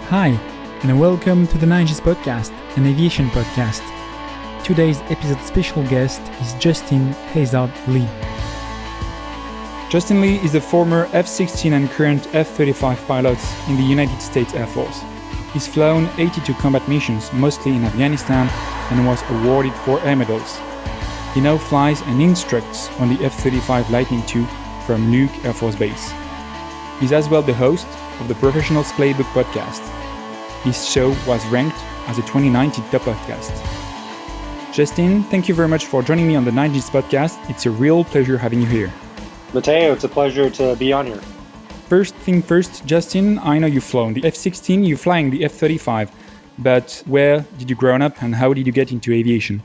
Hi, and welcome to the Ninjas Podcast, an aviation podcast. Today's episode special guest is Justin Hasard Lee. Justin Lee is a former F16 and current F35 pilot in the United States Air Force. He's flown 82 combat missions, mostly in Afghanistan, and was awarded 4 air medals. He now flies and instructs on the F35 Lightning II from Luke Air Force Base. He's as well the host of the Professionals Playbook podcast. His show was ranked as a 2019 top podcast. Justin, thank you very much for joining me on the Ninjas podcast. It's a real pleasure having you here. Matteo, it's a pleasure to be on here. First thing first, Justin, I know you've flown the F16, you're flying the F35, but where did you grow up and how did you get into aviation?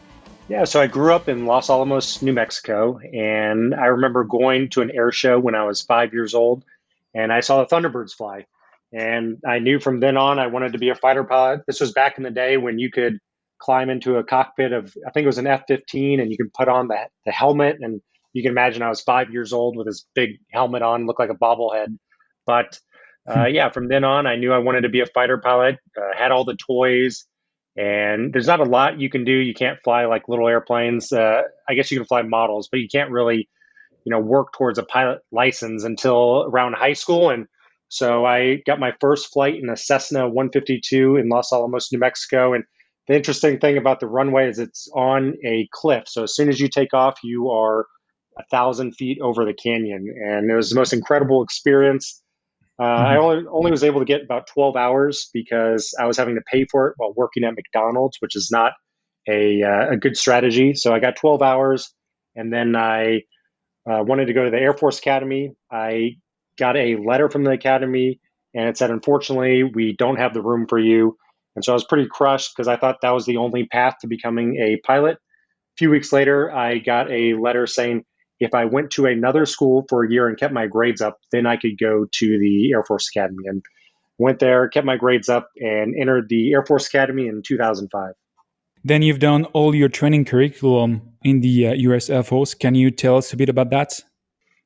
Yeah, so I grew up in Los Alamos, New Mexico, and I remember going to an air show when I was 5 years old, and I saw the Thunderbirds fly. And I knew from then on I wanted to be a fighter pilot. This was back in the day when you could climb into a cockpit of, I think it was an F-15, and you could put on the helmet. And you can imagine I was 5 years old with this big helmet on, looked like a bobblehead. But from then on, I knew I wanted to be a fighter pilot, had all the toys. And there's not a lot you can do. You can't fly like little airplanes. I guess you can fly models, but you can't really, work towards a pilot license until around high school. And so I got my first flight in a Cessna 152 in Los Alamos, New Mexico. And the interesting thing about the runway is it's on a cliff. So as soon as you take off, you are 1,000 feet over the canyon. And it was the most incredible experience. I only was able to get about 12 hours because I was having to pay for it while working at McDonald's, which is not a good strategy. So I got 12 hours, and then I wanted to go to the Air Force Academy. I got a letter from the Academy, and it said, unfortunately, we don't have the room for you. And so I was pretty crushed because I thought that was the only path to becoming a pilot. A few weeks later, I got a letter saying if I went to another school for a year and kept my grades up, then I could go to the Air Force Academy. And went there, kept my grades up, and entered the Air Force Academy in 2005. Then you've done all your training curriculum in the US Air Force. Can you tell us a bit about that?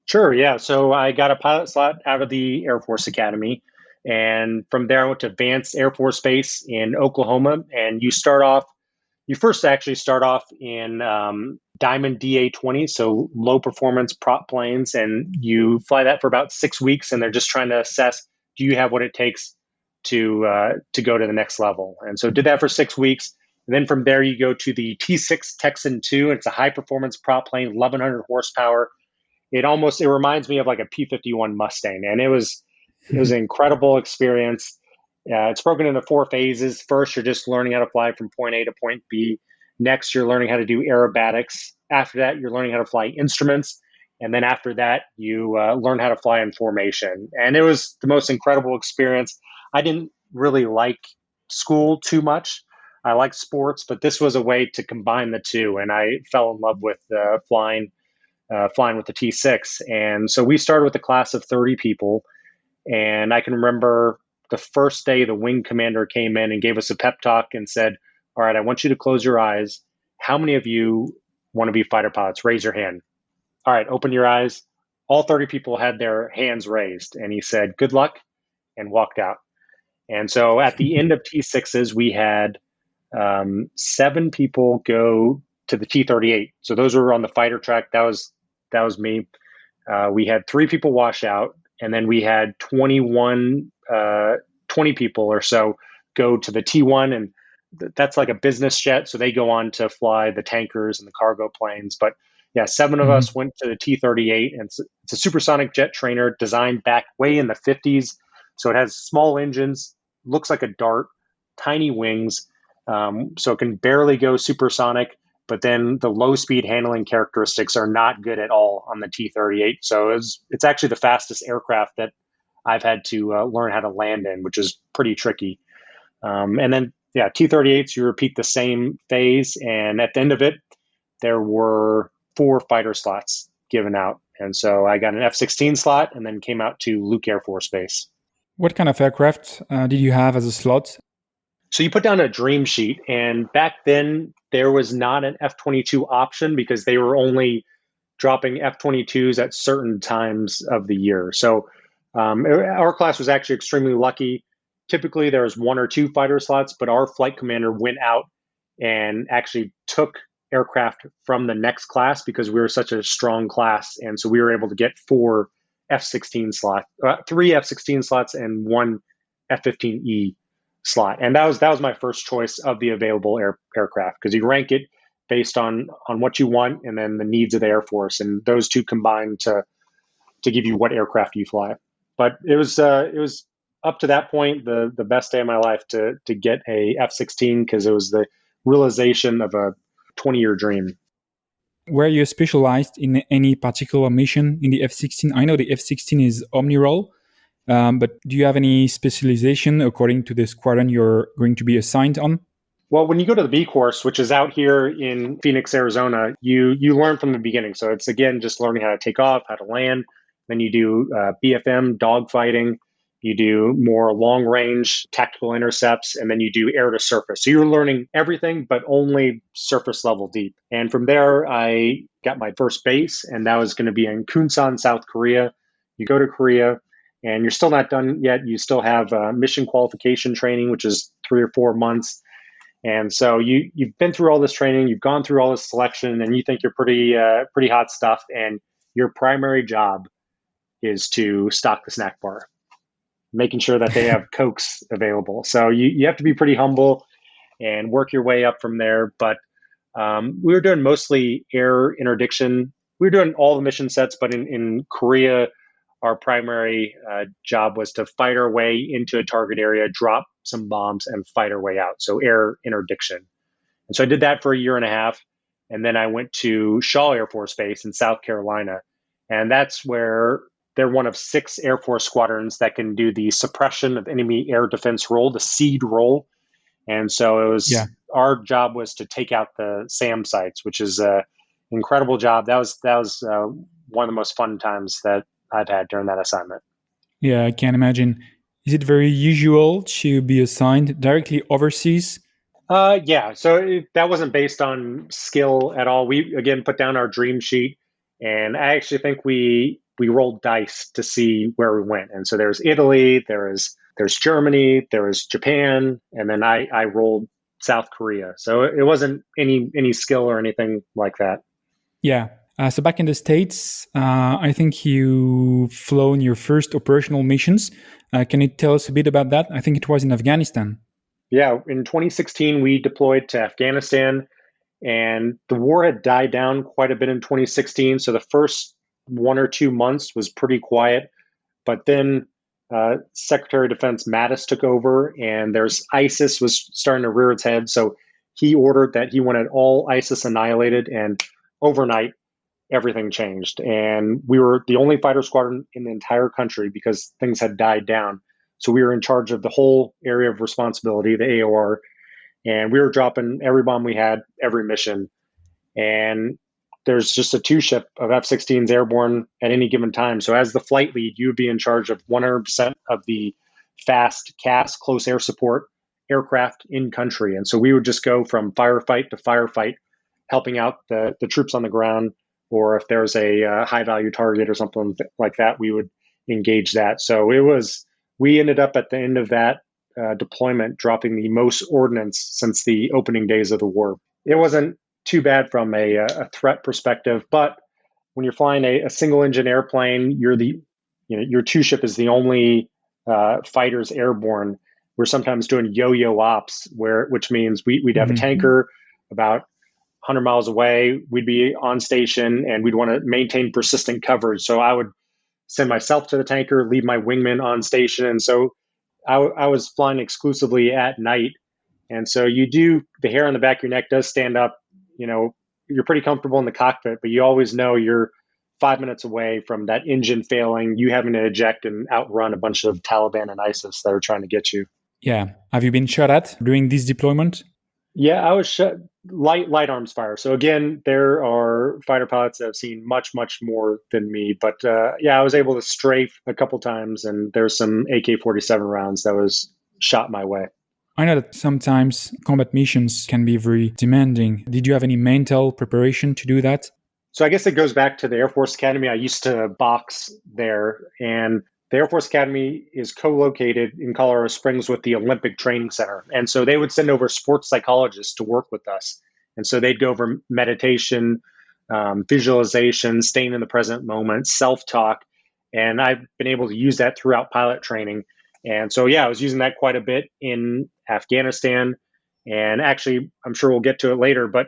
Sure, yeah. So I got a pilot slot out of the Air Force Academy. And from there, I went to Vance Air Force Base in Oklahoma. And you first actually start off in Diamond DA-20, so low performance prop planes. And you fly that for about 6 weeks. And they're just trying to assess, do you have what it takes to go to the next level? And so did that for 6 weeks. And then from there, you go to the T6 Texan 2. It's a high performance prop plane, 1,100 horsepower. It reminds me of like a P-51 Mustang, and it was an incredible experience. It's broken into 4 phases. First, you're just learning how to fly from point A to point B. Next, you're learning how to do aerobatics. After that, you're learning how to fly instruments. And then after that, you learn how to fly in formation. And it was the most incredible experience. I didn't really like school too much. I liked sports, but this was a way to combine the two. And I fell in love with flying with the T6. And so we started with a class of 30 people. And I can remember the first day the wing commander came in and gave us a pep talk and said, all right, I want you to close your eyes. How many of you want to be fighter pilots? Raise your hand. All right, open your eyes. All 30 people had their hands raised. And he said, good luck, and walked out. And so at the end of T6s, we had 7 people go to the T38. So those were on the fighter track. That was me. We had 3 people wash out, and then we had 20 people or so go to the T1, and that's like a business jet. So they go on to fly the tankers and the cargo planes. But yeah, 7 of us went to the T38, and it's a supersonic jet trainer designed back way in the 50s. So it has small engines, looks like a dart, tiny wings. So it can barely go supersonic, but then the low speed handling characteristics are not good at all on the T38. So it's actually the fastest aircraft that I've had to learn how to land in, which is pretty tricky. And then, T38s, you repeat the same phase. And at the end of it, there were 4 fighter slots given out. And so I got an F16 slot and then came out to Luke Air Force Base. What kind of aircraft did you have as a slot? So you put down a dream sheet, and back then there was not an F-22 option because they were only dropping F-22s at certain times of the year. So our class was actually extremely lucky. typically there's one or two fighter slots, but our flight commander went out and actually took aircraft from the next class because we were such a strong class. And so we were able to get four F-16 slots, three F-16 slots and one F-15E slot. And that was my first choice of the available aircraft, because you rank it based on what you want and then the needs of the Air Force. And those two combine to give you what aircraft you fly. But it was up to that point the best day of my life to get a F-16, because it was the realization of a 20-year dream. Were you specialized in any particular mission in the F-16? I know the F-16 is omni-role, but do you have any specialization according to the squadron you're going to be assigned on? Well, when you go to the B course, which is out here in Phoenix, Arizona, you learn from the beginning. So it's, again, just learning how to take off, how to land. Then you do BFM, dogfighting. You do more long-range tactical intercepts, and then you do air to surface. So you're learning everything, but only surface level deep. And from there, I got my first base, and that was going to be in Kunsan, South Korea. You go to Korea, and you're still not done yet. You still have mission qualification training, which is 3 or 4 months. And so you've been through all this training, you've gone through all this selection, and you think you're pretty hot stuff. And your primary job is to stock the snack bar, making sure that they have Cokes available. So you have to be pretty humble and work your way up from there. But we were doing mostly air interdiction. We were doing all the mission sets, but in Korea, our primary job was to fight our way into a target area, drop some bombs, and fight our way out. So air interdiction. And so I did that for a year and a half. And then I went to Shaw Air Force Base in South Carolina. And that's where they're one of 6 Air Force squadrons that can do the suppression of enemy air defense role, the SEAD role. And so it was our job was to take out the SAM sites, which is an incredible job. That was one of the most fun times that I've had during that assignment. Yeah, I can imagine. Is it very usual to be assigned directly overseas? Yeah, so that wasn't based on skill at all. We, again, put down our dream sheet, and I actually think we rolled dice to see where we went. And so there's Italy, there's Germany, there was Japan, and then I rolled South Korea. So it wasn't any skill or anything like that. Yeah. So back in the States, I think you've flown your first operational missions. Can you tell us a bit about that? I think it was in Afghanistan. Yeah, in 2016, we deployed to Afghanistan, and the war had died down quite a bit in 2016. So the first 1 or 2 months was pretty quiet. But then Secretary of Defense Mattis took over, and there's ISIS was starting to rear its head. So he ordered that he wanted all ISIS annihilated, and overnight, everything changed. And we were the only fighter squadron in the entire country because things had died down. So we were in charge of the whole area of responsibility, the AOR, and we were dropping every bomb we had, every mission. And there's just a 2-ship of F-16s airborne at any given time. So as the flight lead, you would be in charge of 100% of the fast CAS, close air support aircraft in country. And so we would just go from firefight to firefight, helping out the troops on the ground. Or if there's a high value target or something like that, we would engage that. So we ended up at the end of that deployment dropping the most ordnance since the opening days of the war. It wasn't too bad from a threat perspective, but when you're flying a single engine airplane, your 2-ship is the only fighters airborne. We're sometimes doing yo-yo ops, which means we'd have a tanker about 100 miles away. We'd be on station, and we'd want to maintain persistent coverage. So I would send myself to the tanker, leave my wingman on station. And so I was flying exclusively at night. And so the hair on the back of your neck does stand up. You're pretty comfortable in the cockpit, but you always know you're 5 minutes away from that engine failing, you having to eject and outrun a bunch of Taliban and ISIS that are trying to get you. Yeah. Have you been shot at during this deployment? Yeah, I was shot light arms fire. So again, there are fighter pilots that have seen much, much more than me. But I was able to strafe a couple times, and there's some AK-47 rounds that was shot my way. I know that sometimes combat missions can be very demanding. Did you have any mental preparation to do that? So I guess it goes back to the Air Force Academy. I used to box there, and The Air Force Academy is co-located in Colorado Springs with the Olympic Training Center. And so they would send over sports psychologists to work with us. And so they'd go over meditation, visualization, staying in the present moment, self-talk. And I've been able to use that throughout pilot training. And so, yeah, I was using that quite a bit in Afghanistan. And actually, I'm sure we'll get to it later, but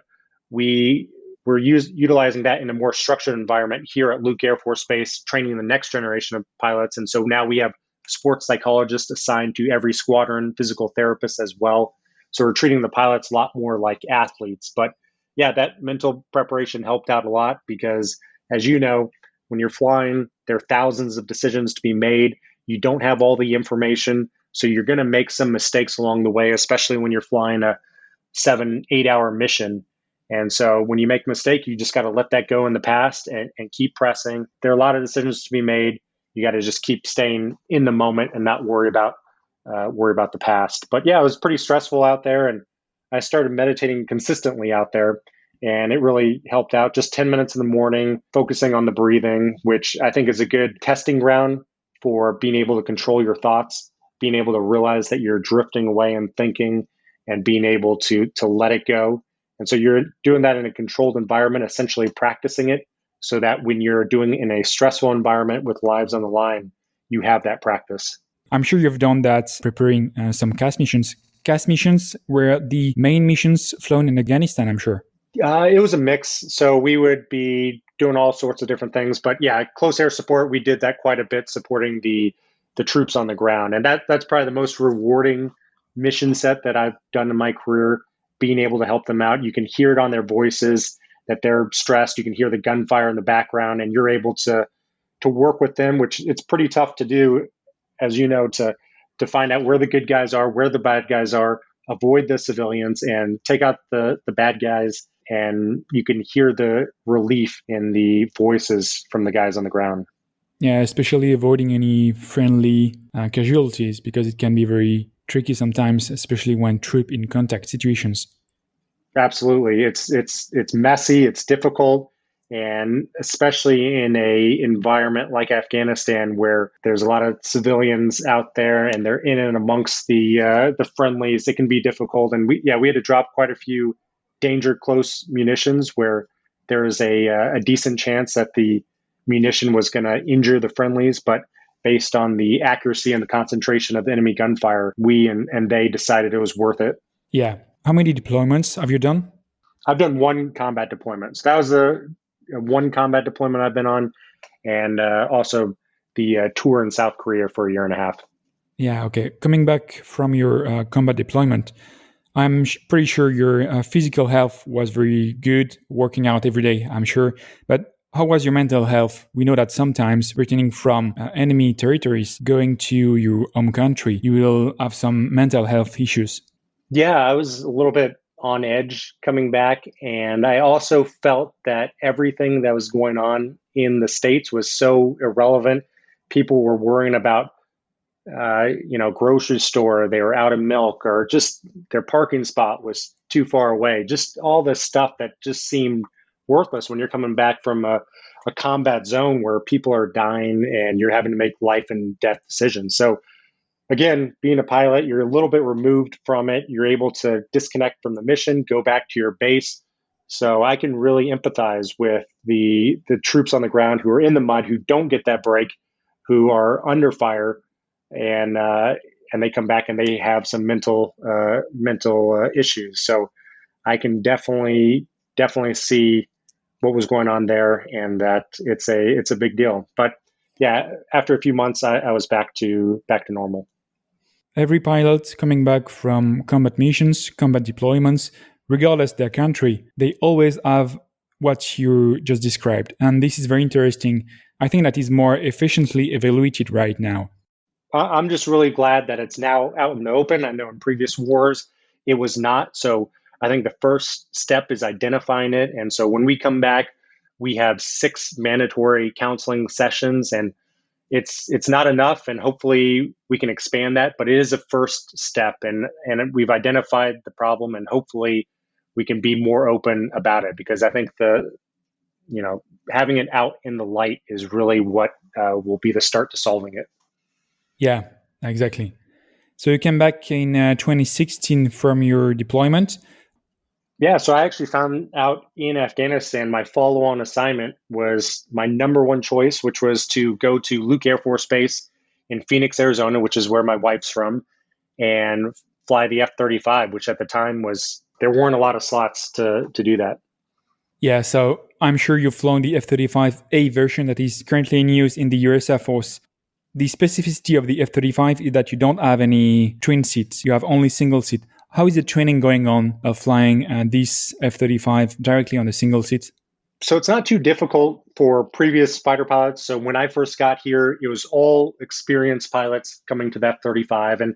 we're utilizing that in a more structured environment here at Luke Air Force Base, training the next generation of pilots. And so now we have sports psychologists assigned to every squadron, physical therapists as well. So we're treating the pilots a lot more like athletes. But yeah, that mental preparation helped out a lot because, as you know, when you're flying, there are thousands of decisions to be made. You don't have all the information. So you're going to make some mistakes along the way, especially when you're flying a 7, 8 hour mission. And so when you make a mistake, you just got to let that go in the past and keep pressing. There are a lot of decisions to be made. You got to just keep staying in the moment and not worry about the past. But yeah, it was pretty stressful out there, and I started meditating consistently out there, and it really helped out. Just 10 minutes in the morning, focusing on the breathing, which I think is a good testing ground for being able to control your thoughts, being able to realize that you're drifting away and thinking, and being able to let it go. And so you're doing that in a controlled environment, essentially practicing it so that when you're doing in a stressful environment with lives on the line, you have that practice. I'm sure you've done that preparing some CAS missions. CAS missions were the main missions flown in Afghanistan, I'm sure. It was a mix. So we would be doing all sorts of different things. But yeah, close air support, we did that quite a bit, supporting the troops on the ground. And that's probably the most rewarding mission set that I've done in my career, being able to help them out. You can hear it on their voices that they're stressed. You can hear the gunfire in the background, and you're able to work with them, which it's pretty tough to do, as you know, to find out where the good guys are, where the bad guys are, avoid the civilians, and take out the bad guys. And you can hear the relief in the voices from the guys on the ground. Yeah, especially avoiding any friendly casualties, because it can be very tricky sometimes, especially when troop in contact situations. Absolutely, it's messy, it's difficult, and especially in a environment like Afghanistan where there's a lot of civilians out there and they're in and amongst the friendlies, it can be difficult. And we had to drop quite a few danger close munitions where there is a decent chance that the munition was going to injure the friendlies, but based on the accuracy and the concentration of the enemy gunfire, we and they decided it was worth it. Yeah. How many deployments have you done? I've done one combat deployment. So that was the one combat deployment I've been on, and also the tour in South Korea for a year and a half. Yeah, okay. Coming back from your combat deployment, I'm pretty sure your physical health was very good, working out every day, I'm sure. But how was your mental health? We know that sometimes returning from enemy territories, going to your home country, you will have some mental health issues. Yeah, I was a little bit on edge coming back. And I also felt that everything that was going on in the States was so irrelevant. People were worrying about, grocery store, they were out of milk, or just their parking spot was too far away. Just all this stuff that just seemed worthless when you're coming back from a combat zone where people are dying and you're having to make life and death decisions. So again, being a pilot, you're a little bit removed from it. You're able to disconnect from the mission, go back to your base. So I can really empathize with the troops on the ground who are in the mud, who don't get that break, who are under fire, and they come back and they have some mental issues. So I can definitely see what was going on there, and that it's a big deal. But yeah, after a few months, I was back to normal. Every pilot coming back from combat missions, combat deployments, regardless their country, they always have what you just described. And this is very interesting. I think that is more efficiently evaluated right now. I'm just really glad that it's now out in the open. I know in previous wars it was not. So I think the first step is identifying it. And so when we come back, we have 6 mandatory counseling sessions, and it's not enough, and hopefully we can expand that, but it is a first step, and we've identified the problem, and hopefully we can be more open about it, because I think having it out in the light is really what will be the start to solving it. Yeah, exactly. So you came back in 2016 from your deployment. Yeah, so I actually found out in Afghanistan my follow-on assignment was my number one choice, which was to go to Luke Air Force Base in Phoenix, Arizona, which is where my wife's from, and fly the F-35, which at the time was there weren't a lot of slots to do that. Yeah, so I'm sure you've flown the F-35A version that is currently in use in the US Air Force. The specificity of the F-35 is that you don't have any twin seats, you have only single seat. How is the training going on of flying this F-35 directly on a single seat? So it's not too difficult for previous fighter pilots. So when I first got here, it was all experienced pilots coming to the F-35, and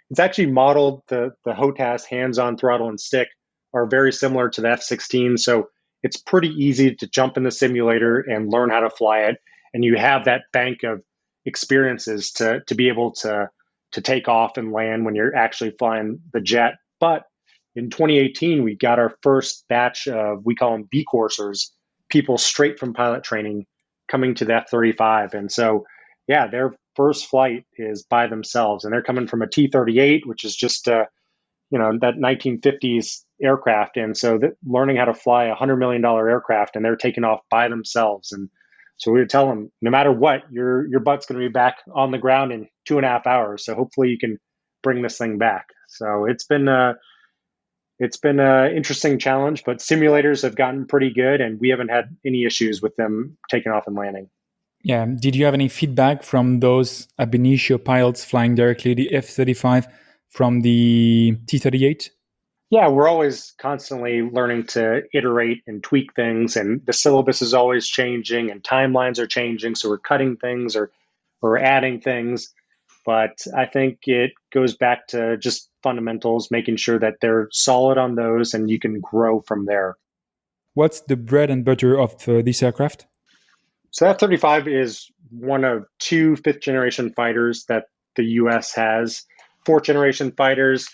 it's actually modeled the HOTAS hands-on throttle and stick are very similar to the F-16. So it's pretty easy to jump in the simulator and learn how to fly it, and you have that bank of experiences to be able to take off and land when you're actually flying the jet. But in 2018, we got our first batch of, we call them B coursers, people straight from pilot training coming to the F-35. And so, yeah, their first flight is by themselves, and they're coming from a T-38, which is just that 1950s aircraft. And so learning how to fly a $100 million aircraft, and they're taking off by themselves. And so we would tell them, no matter what, your butt's going to be back on the ground in 2.5 hours. So hopefully you can bring this thing back. So it's been an interesting challenge, but simulators have gotten pretty good, and we haven't had any issues with them taking off and landing. Yeah, did you have any feedback from those ab initio pilots flying directly the F-35 from the T-38? Yeah, we're always constantly learning to iterate and tweak things, and the syllabus is always changing, and timelines are changing. So we're cutting things or adding things. But I think it goes back to just fundamentals, making sure that they're solid on those, and you can grow from there. What's the bread and butter of this aircraft? So F-35 is one of two fifth generation fighters that the US has. Fourth generation fighters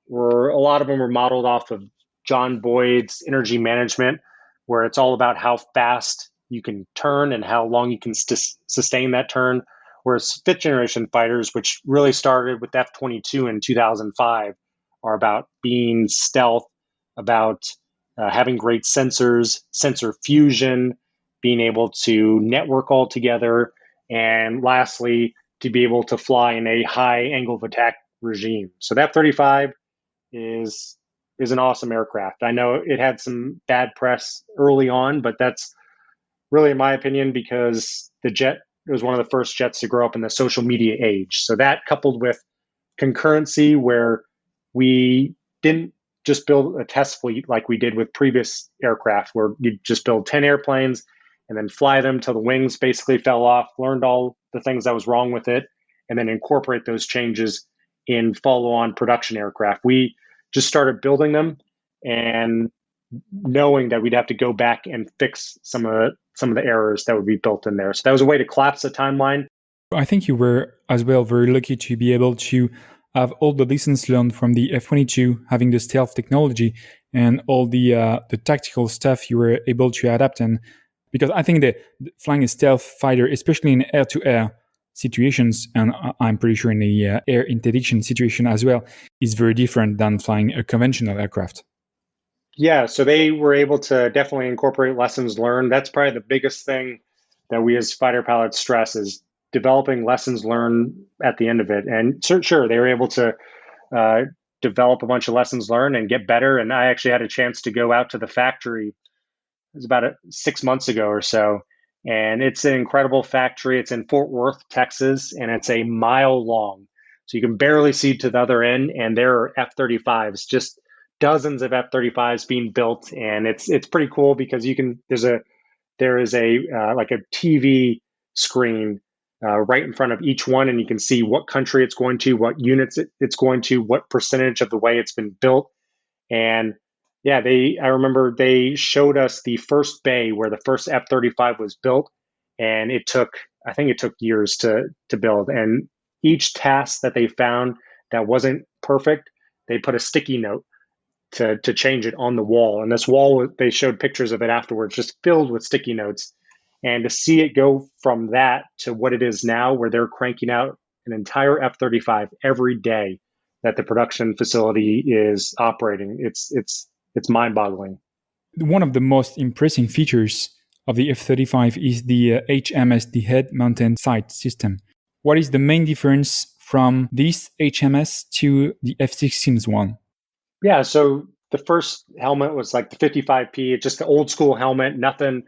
were, a lot of them were modeled off of John Boyd's energy management, where it's all about how fast you can turn and how long you can sustain that turn. Whereas fifth generation fighters, which really started with F-22 in 2005, are about being stealth, about having great sensors, sensor fusion, being able to network all together, and lastly, to be able to fly in a high angle of attack regime. So that F-35 is an awesome aircraft. I know it had some bad press early on, but that's really, in my opinion, because the jet was one of the first jets to grow up in the social media age. So that, coupled with concurrency, where we didn't just build a test fleet like we did with previous aircraft, where you just build 10 airplanes and then fly them till the wings basically fell off, learned all the things that was wrong with it, and then incorporate those changes in follow-on production aircraft. We just started building them and knowing that we'd have to go back and fix some of the errors that would be built in there. So that was a way to collapse the timeline. I think you were as well very lucky to be able to have all the lessons learned from the F-22, having the stealth technology and all the tactical stuff you were able to adapt. And because I think that flying a stealth fighter, especially in air-to-air situations, and I'm pretty sure in the air interdiction situation as well, is very different than flying a conventional aircraft. Yeah, so they were able to definitely incorporate lessons learned. That's probably the biggest thing that we as fighter pilots stress, is developing lessons learned at the end of it. And sure, they were able to develop a bunch of lessons learned and get better. And I actually had a chance to go out to the factory. It was about 6 months ago or so. And it's an incredible factory. It's in Fort Worth, Texas, and it's a mile long. So you can barely see to the other end. And there are F-35s, just dozens of F-35s being built. And it's pretty cool because there is a like a TV screen right in front of each one, and you can see what country it's going to, what units it's going to, what percentage of the way it's been built. And yeah, I remember they showed us the first bay where the first F-35 was built, and I think it took years to build. And each task that they found that wasn't perfect, they put a sticky note to change it on the wall. And this wall, they showed pictures of it afterwards, just filled with sticky notes. And to see it go from that to what it is now, where they're cranking out an entire F-35 every day that the production facility is operating. It's mind-boggling. One of the most impressive features of the F-35 is the HMS, the Head Mounted Sight System. What is the main difference from this HMS to the F-16's one? Yeah, so the first helmet was like the 55P, just the old school helmet, nothing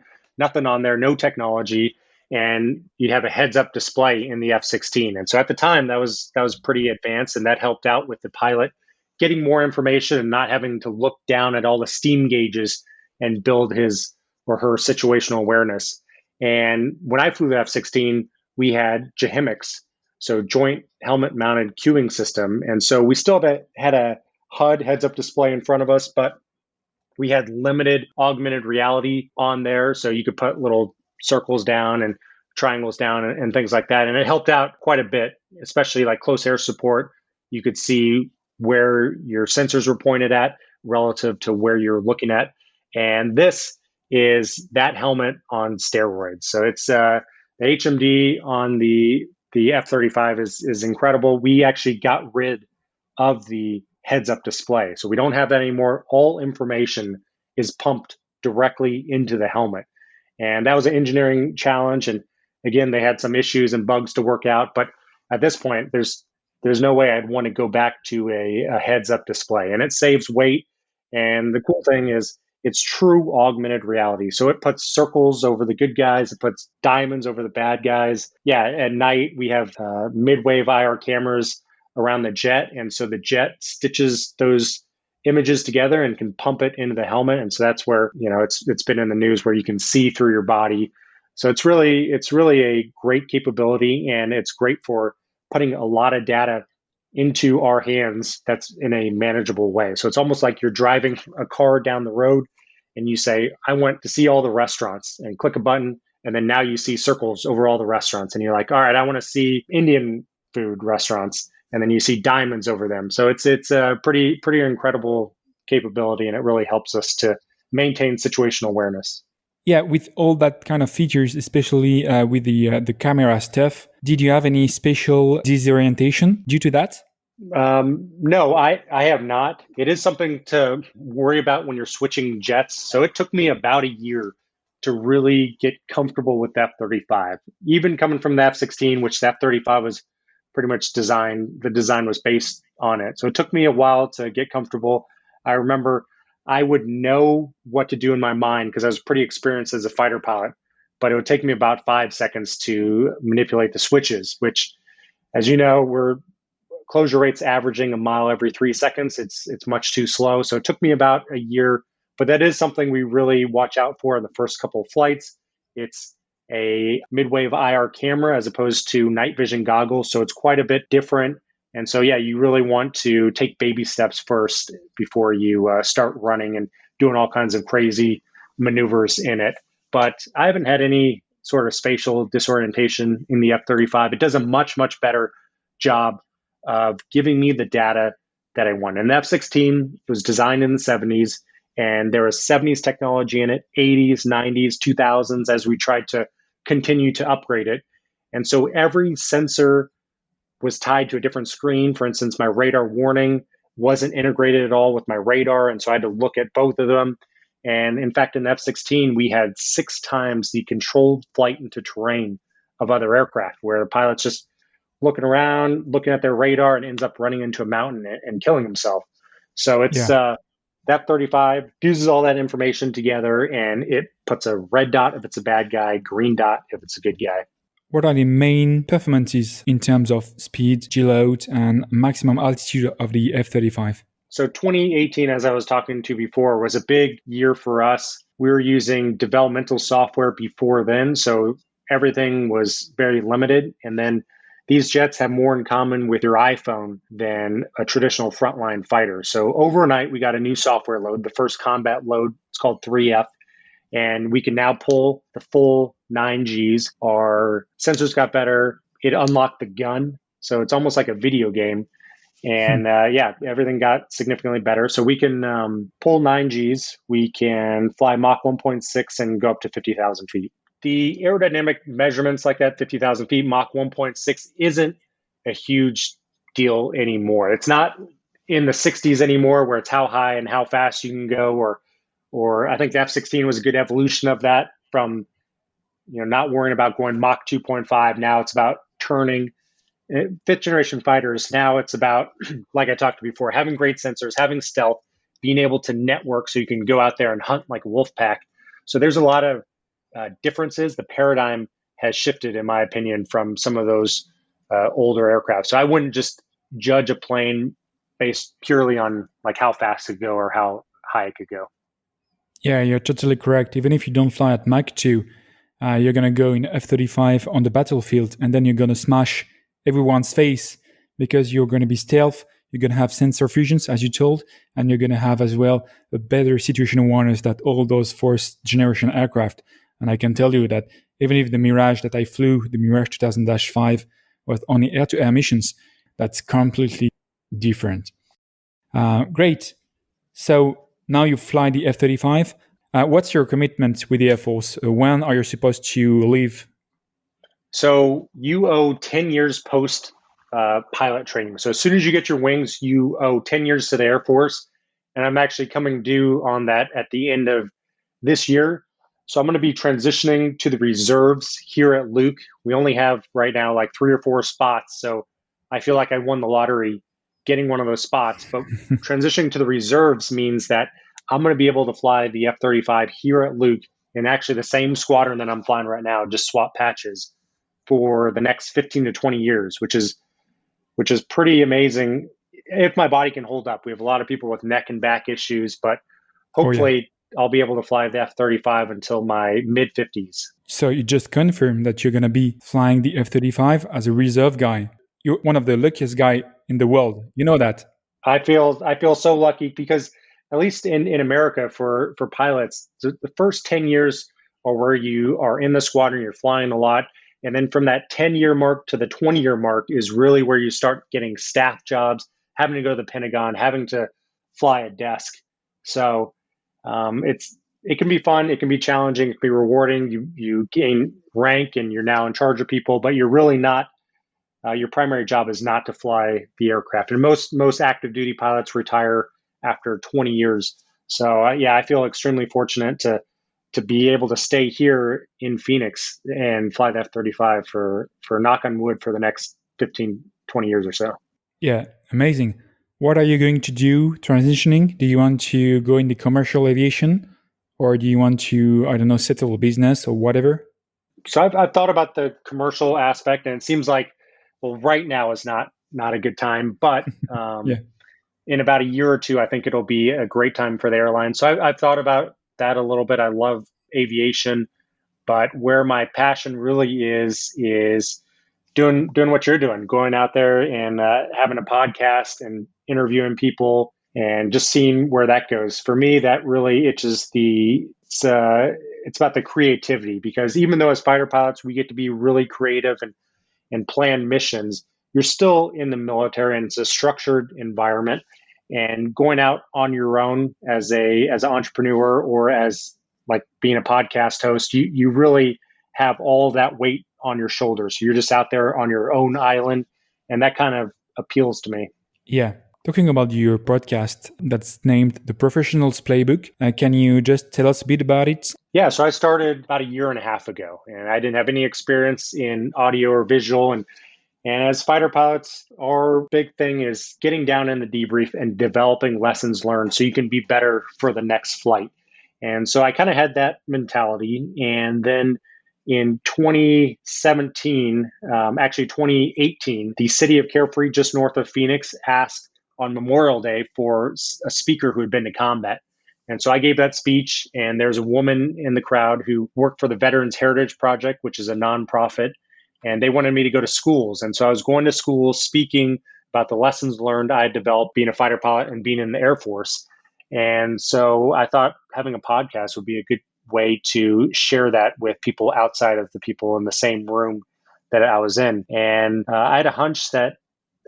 on there, no technology, and you'd have a heads-up display in the F-16. And so at the time, that was pretty advanced, and that helped out with the pilot getting more information and not having to look down at all the steam gauges and build his or her situational awareness. And when I flew the F-16, we had JHMICs, so Joint Helmet Mounted Cueing System, and so we still had a HUD heads-up display in front of us, but we had limited augmented reality on there, so you could put little circles down and triangles down and things like that, and it helped out quite a bit, especially like close air support. You could see where your sensors were pointed at relative to where you're looking at, and this is that helmet on steroids. So it's the HMD on the F-35 is incredible. We actually got rid of the heads-up display. So we don't have that anymore. All information is pumped directly into the helmet. And that was an engineering challenge. And again, they had some issues and bugs to work out. But at this point, there's no way I'd want to go back to a heads-up display. And it saves weight. And the cool thing is it's true augmented reality. So it puts circles over the good guys. It puts diamonds over the bad guys. Yeah, at night, we have mid-wave IR cameras around the jet, and so the jet stitches those images together and can pump it into the helmet, and so that's where it's been in the news where you can see through your body. So it's really a great capability, and it's great for putting a lot of data into our hands that's in a manageable way. So it's almost like you're driving a car down the road and you say, I want to see all the restaurants, and click a button, and then now you see circles over all the restaurants, and you're like, all right, I want to see Indian food restaurants, and then you see diamonds over them. So it's a pretty incredible capability, and it really helps us to maintain situational awareness. Yeah, with all that kind of features, especially with the camera stuff, did you have any special disorientation due to that? No, I have not. It is something to worry about when you're switching jets. So it took me about a year to really get comfortable with the F-35. Even coming from the F-16, which the F-35 was pretty much the design was based on it. So it took me a while to get comfortable. I remember I would know what to do in my mind because I was pretty experienced as a fighter pilot, but it would take me about 5 seconds to manipulate the switches, which, as you know, we're closure rates averaging a mile every 3 seconds. It's much too slow. So it took me about a year, but that is something we really watch out for in the first couple of flights. It's a mid-wave IR camera as opposed to night vision goggles. So it's quite a bit different. And so, yeah, you really want to take baby steps first before you start running and doing all kinds of crazy maneuvers in it. But I haven't had any sort of spatial disorientation in the F-35. It does a much, much better job of giving me the data that I want. And the F-16 was designed in the 70s, and there was 70s technology in it, 80s, 90s, 2000s, as we tried to continue to upgrade it. And so every sensor was tied to a different screen. For instance, my radar warning wasn't integrated at all with my radar, and so I had to look at both of them. And in fact, in the F-16, we had 6 times the controlled flight into terrain of other aircraft, where the pilot's just looking around, looking at their radar, and ends up running into a mountain and killing himself. So it's that F-35 fuses all that information together, and it puts a red dot if it's a bad guy, green dot if it's a good guy. What are the main performances in terms of speed, G-load, and maximum altitude of the F-35? So 2018, as I was talking to before, was a big year for us. We were using developmental software before then, so everything was very limited. And then these jets have more in common with your iPhone than a traditional frontline fighter. So overnight, we got a new software load, the first combat load. It's called 3F. And we can now pull the full 9Gs. Our sensors got better. It unlocked the gun. So it's almost like a video game. And everything got significantly better. So we can pull 9Gs. We can fly Mach 1.6 and go up to 50,000 feet. The aerodynamic measurements like that, 50,000 feet, Mach 1.6, isn't a huge deal anymore. It's not in the 60s anymore where it's how high and how fast you can go, or I think the F-16 was a good evolution of that from, not worrying about going Mach 2.5. Now it's about turning. Fifth generation fighters, now it's about, like I talked before, having great sensors, having stealth, being able to network so you can go out there and hunt like a wolf pack. So there's a lot of differences. The paradigm has shifted, in my opinion, from some of those older aircraft. So I wouldn't just judge a plane based purely on like how fast it could go or how high it could go. Yeah, you're totally correct. Even if you don't fly at Mach 2, you're going to go in F-35 on the battlefield, and then you're going to smash everyone's face because you're going to be stealth, you're going to have sensor fusions, as you told, and you're going to have as well a better situational awareness that all those fourth generation aircraft. And I can tell you that even if the Mirage that I flew, the Mirage 2000-5, was only air-to-air missions, that's completely different. Great. So now you fly the F-35. What's your commitment with the Air Force? When are you supposed to leave? So you owe 10 years post pilot training. So as soon as you get your wings, you owe 10 years to the Air Force. And I'm actually coming due on that at the end of this year. So I'm going to be transitioning to the reserves here at Luke. We only have right now like 3 or 4 spots. So I feel like I won the lottery getting one of those spots. But transitioning to the reserves means that I'm going to be able to fly the F-35 here at Luke in actually the same squadron that I'm flying right now, just swap patches for the next 15 to 20 years, which is pretty amazing if my body can hold up. We have a lot of people with neck and back issues, but hopefully I'll be able to fly the F-35 until my mid-50s. So you just confirmed that you're going to be flying the F-35 as a reserve guy. You're one of the luckiest guy in the world. You know that? I feel so lucky because at least in America for pilots, the first 10 years are where you are in the squadron, you're flying a lot. And then from that 10-year mark to the 20-year mark is really where you start getting staff jobs, having to go to the Pentagon, having to fly a desk. So it can be fun, it can be challenging, it can be rewarding. You gain rank and you're now in charge of people, but you're really not. Your primary job is not to fly the aircraft. And most active duty pilots retire after 20 years. So I feel extremely fortunate to be able to stay here in Phoenix and fly the F-35 for knock on wood for the next 15, 20 years or so. Yeah, amazing. What are you going to do transitioning? Do you want to go in the commercial aviation, or do you want to, I don't know, settle a business or whatever? So I've thought about the commercial aspect, and it seems like, well, right now is not a good time, but in about a year or two, I think it'll be a great time for the airline. So I've thought about that a little bit. I love aviation, but where my passion really is doing what you're doing, going out there and having a podcast and interviewing people and just seeing where that goes. For me, that really it's about the creativity, because even though as fighter pilots, we get to be really creative and plan missions, you're still in the military and it's a structured environment. And going out on your own as an entrepreneur or as like being a podcast host, you really have all that weight on your shoulders. You're just out there on your own island, and that kind of appeals to me. Yeah. Talking about your podcast that's named the Professionals Playbook, can you just tell us a bit about it? Yeah, so I started about a year and a half ago, and I didn't have any experience in audio or visual. And as fighter pilots, our big thing is getting down in the debrief and developing lessons learned so you can be better for the next flight. And so I kind of had that mentality. And then in 2017, actually 2018, the city of Carefree, just north of Phoenix, asked on Memorial Day for a speaker who had been to combat. And so I gave that speech, and there's a woman in the crowd who worked for the Veterans Heritage Project, which is a nonprofit, and they wanted me to go to schools. And so I was going to schools speaking about the lessons learned I had developed being a fighter pilot and being in the Air Force. And so I thought having a podcast would be a good way to share that with people outside of the people in the same room that I was in. And I had a hunch that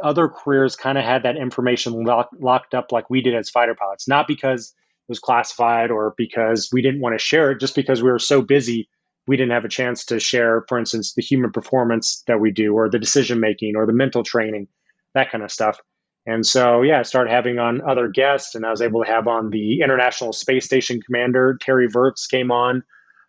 other careers kind of had that information locked up like we did as fighter pilots, not because it was classified or because we didn't want to share it, just because we were so busy we didn't have a chance to share, for instance, the human performance that we do, or the decision making, or the mental training, that kind of stuff. And so, yeah, I started having on other guests, and I was able to have on the International Space Station commander, Terry Virts came on.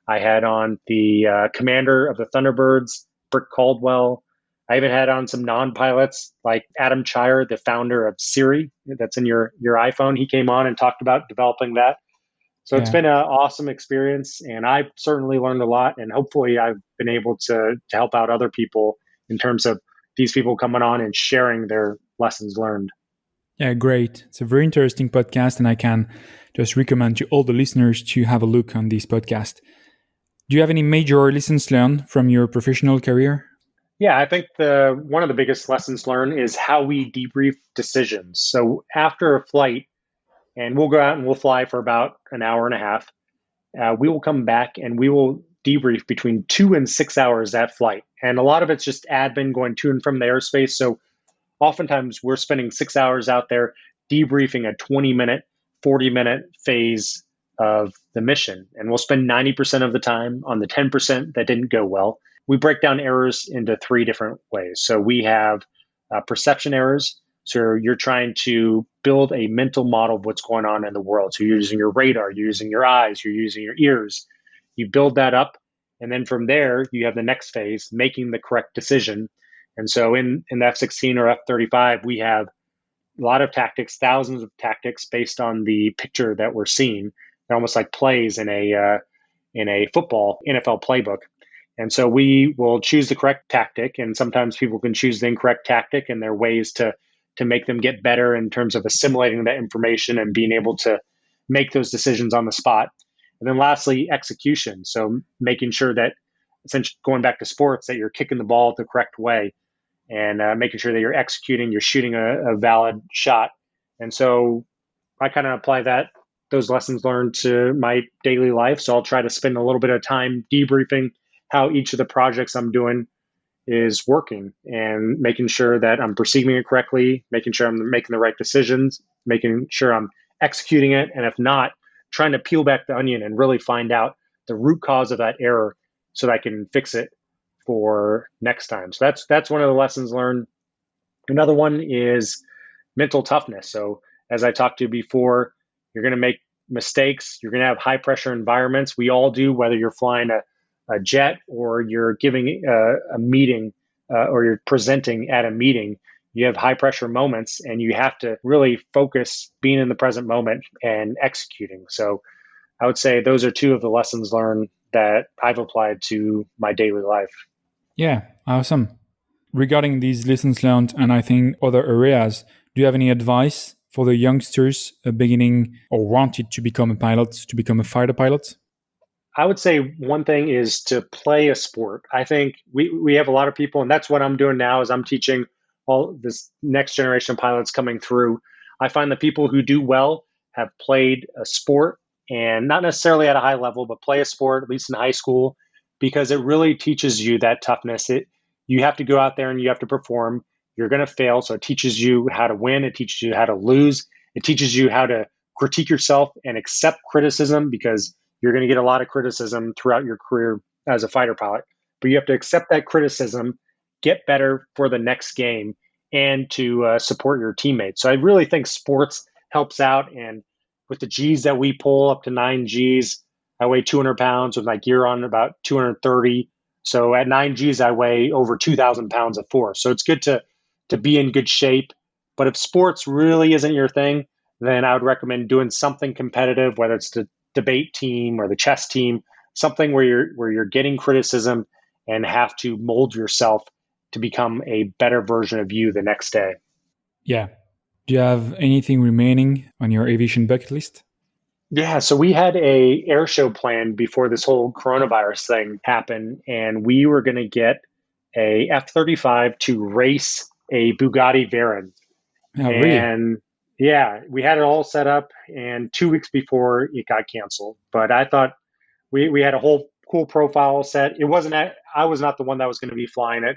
I had on the commander of the Thunderbirds, Brick Caldwell. I even had on some non-pilots like Adam Chire, the founder of Siri, that's in your iPhone. He came on and talked about developing that. So it's Yeah. been an awesome experience, and I've certainly learned a lot. And hopefully, I've been able to help out other people in terms of these people coming on and sharing their lessons learned. Yeah, great. It's a very interesting podcast, and I can just recommend to all the listeners to have a look on this podcast. Do you have any major lessons learned from your professional career? Yeah, I think one of the biggest lessons learned is how we debrief decisions. So after a flight, and we'll go out and we'll fly for about an hour and a half, we will come back and we will debrief between 2 and 6 hours that flight. And a lot of it's just admin going to and from the airspace. So oftentimes we're spending 6 hours out there debriefing a 20-minute, 40-minute phase of the mission. And we'll spend 90% of the time on the 10% that didn't go well. We break down errors into three different ways. So we have perception errors. So you're trying to build a mental model of what's going on in the world. So you're using your radar, you're using your eyes, you're using your ears. You build that up. And then from there, you have the next phase, making the correct decision. And so in the F16 or F35, we have a lot of tactics, thousands of tactics based on the picture that we're seeing. They're almost like plays in a football NFL playbook. And so we will choose the correct tactic, and sometimes people can choose the incorrect tactic, and there are ways to make them get better in terms of assimilating that information and being able to make those decisions on the spot. And then lastly, execution. So making sure that, essentially going back to sports, that you're kicking the ball the correct way, and making sure that you're executing, you're shooting a valid shot. And so I kind of apply those lessons learned to my daily life. So I'll try to spend a little bit of time debriefing how each of the projects I'm doing is working, and making sure that I'm perceiving it correctly, making sure I'm making the right decisions, making sure I'm executing it. And if not, trying to peel back the onion and really find out the root cause of that error so that I can fix it for next time. So that's one of the lessons learned. Another one is mental toughness. So as I talked to you before, you're going to make mistakes. You're going to have high pressure environments. We all do, whether you're flying a jet or you're giving a meeting or you're presenting at a meeting. You have high pressure moments, and you have to really focus being in the present moment and executing. So I would say those are two of the lessons learned that I've applied to my daily life. Yeah, awesome. Regarding these lessons learned, and I think other areas, do you have any advice for the youngsters beginning or wanted to become a pilot, to become a fighter pilot? I would say one thing is to play a sport. I think we have a lot of people, and that's what I'm doing now is I'm teaching all this next generation pilots coming through. I find the people who do well have played a sport, and not necessarily at a high level, but play a sport, at least in high school, because it really teaches you that toughness. You have to go out there and you have to perform. You're going to fail. So it teaches you how to win. It teaches you how to lose. It teaches you how to critique yourself and accept criticism, because you're going to get a lot of criticism throughout your career as a fighter pilot. But you have to accept that criticism, get better for the next game, and to support your teammates. So I really think sports helps out. And with the Gs that we pull up to 9 Gs, I weigh 200 pounds with my gear on about 230. So at 9 Gs, I weigh over 2,000 pounds of force. So it's good to be in good shape. But if sports really isn't your thing, then I would recommend doing something competitive, whether it's the debate team or the chess team, something where you're getting criticism and have to mold yourself to become a better version of you the next day. Yeah. Do you have anything remaining on your aviation bucket list? Yeah, so we had a air show planned before this whole coronavirus thing happened, and we were going to get a F35 to race a Bugatti Veyron. Oh, really? And yeah, we had it all set up, and 2 weeks before it got canceled. But I thought we had a whole cool profile set. It wasn't I was not the one that was going to be flying it,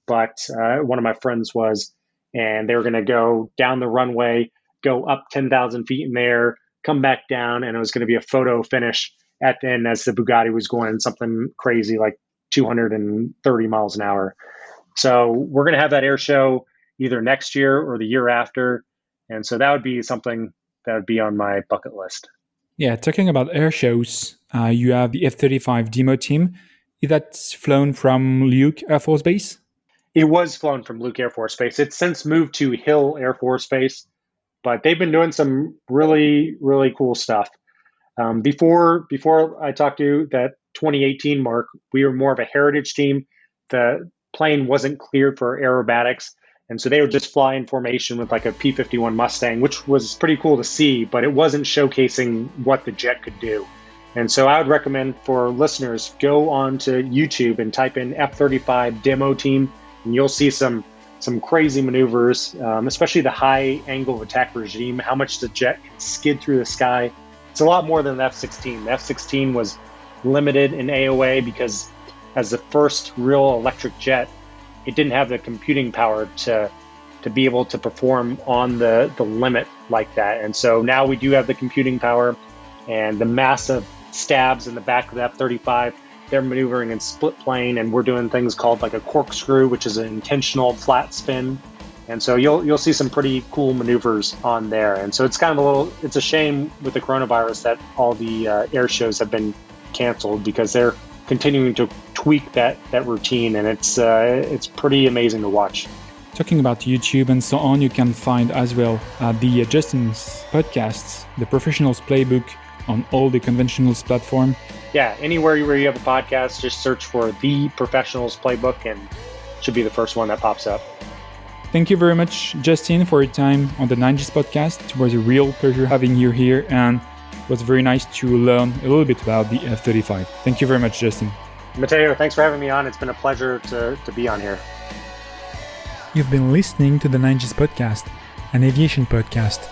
but one of my friends was, and they were going to go down the runway, go up 10,000 feet in the air, come back down, and it was going to be a photo finish at the end as the Bugatti was going something crazy like 230 miles an hour. So we're going to have that air show either next year or the year after. And so that would be something that would be on my bucket list. Yeah, talking about air shows, you have the F35 Demo Team. Is that flown from Luke Air Force Base? It was flown from Luke Air Force Base. It's since moved to Hill Air Force Base, but they've been doing some really, really cool stuff. Before I talked to you, that 2018 mark, we were more of a heritage team. The plane wasn't cleared for aerobatics, and so they would just fly in formation with like a P-51 Mustang, which was pretty cool to see, but it wasn't showcasing what the jet could do. And so I would recommend for listeners, go on to YouTube and type in F35 Demo Team, and you'll see some crazy maneuvers, especially the high angle of attack regime, how much the jet can skid through the sky. It's a lot more than the F-16. The F-16 was limited in AOA because as the first real electric jet, it didn't have the computing power to be able to perform on the limit like that. And so now we do have the computing power, and the massive stabs in the back of the F-35, they're maneuvering in split plane, and we're doing things called like a corkscrew, which is an intentional flat spin. And so you'll see some pretty cool maneuvers on there. And so it's kind of it's a shame with the coronavirus that all the air shows have been canceled, because they're continuing to tweak that routine, and it's pretty amazing to watch. Talking about YouTube and so on, you can find as well the Justin's podcasts, the Professionals Playbook, on all the conventionals platform. Yeah, anywhere where you have a podcast, just search for the Professionals Playbook, and it should be the first one that pops up. Thank you very much, Justin, for your time on the 9Gs podcast. It was a real pleasure having you here, and it was very nice to learn a little bit about the F-35. Thank you very much, Justin. Mateo, thanks for having me on. It's been a pleasure to be on here. You've been listening to the 9Gs podcast, an aviation podcast.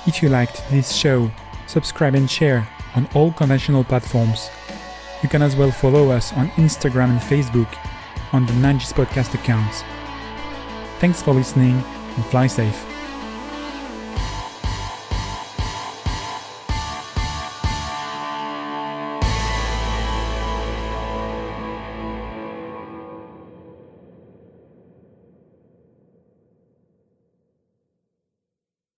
If you liked this show, subscribe and share on all conventional platforms. You can as well follow us on Instagram and Facebook on the 9Gs podcast accounts. Thanks for listening, and fly safe.